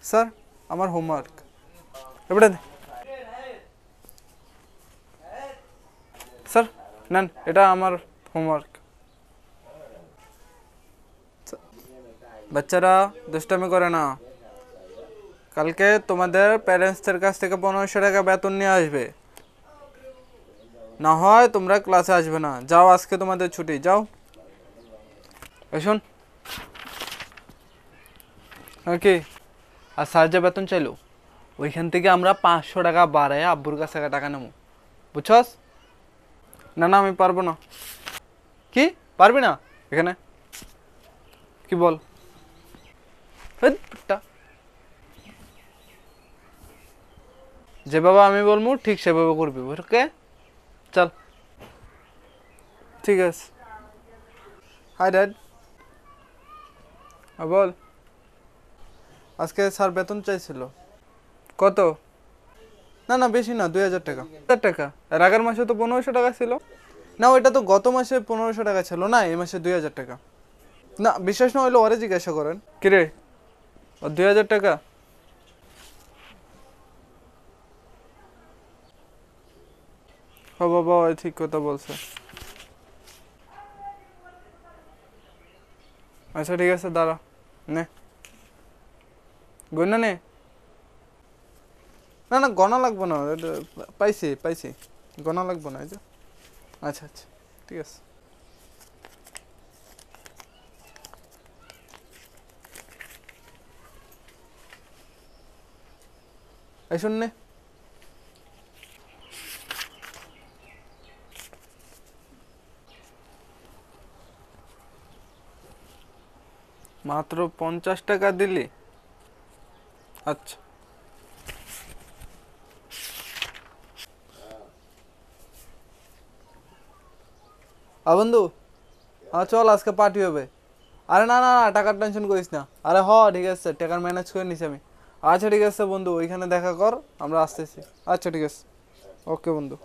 Sir আমার homework এবারে sir নেন, এটা আমার হোমওয়ার্ক। বাচ্চারা দুষ্টামি করে না। কালকে তোমাদের প্যারেন্টসদের কাছ থেকে 1500 টাকা বেতন নিয়ে আসবে, না হয় তোমরা ক্লাসে আসবে না। যাও, আজকে তোমাদের ছুটি, যাও। শোন ওকে, আর স্যার যে বেতন চাইলো ওইখান থেকে আমরা 500 টাকা বাড়ায় আব্বুর কাছ থেকে টাকা নেবো, বুঝছস? না না, আমি পারবো না। কি পারবি না? এখানে কি বল? যেভাবে আমি বলবো ঠিক সেভাবে করবি, ওকে? চল, ঠিক আছে। Hi dad. বল। আজকে স্যার বেতন চাইছিল। কত? না না, বেশি না, 2000 টাকা। 1000 টাকা? এর আগের মাসে তো 1500 টাকা ছিল। না, ওইটা তো গত মাসে 1500 টাকা ছিল না, এই মাসে 2000 টাকা। না, বিশ্বাস না হইলে ওরে জিজ্ঞাসা করেন। কিরে, ও 2000 টাকা? ও বাবা, ওই ঠিক কথা বলছে। আচ্ছা ঠিক আছে, দাঁড়া, নে গয়না নে। না না, গনা লাগবো না, পাইছি পাইছি, গনা লাগবো না। এই যে, আচ্ছা আচ্ছা, ঠিক আছে। এই শোন নে, মাত্র 50 টাকা দিলি? আচ্ছা। বন্ধু, চল আজকে পার্টি হবে। আরে না না না, টাকার টেনশন করিস না। আরে ঠিক আছে, টাকার ম্যানেজ করে নিছি আমি। আচ্ছা ঠিক আছে বন্ধু, ওইখানে দেখা কর, আমরা আসতেছি। আচ্ছা ঠিক আছে, ওকে বন্ধু।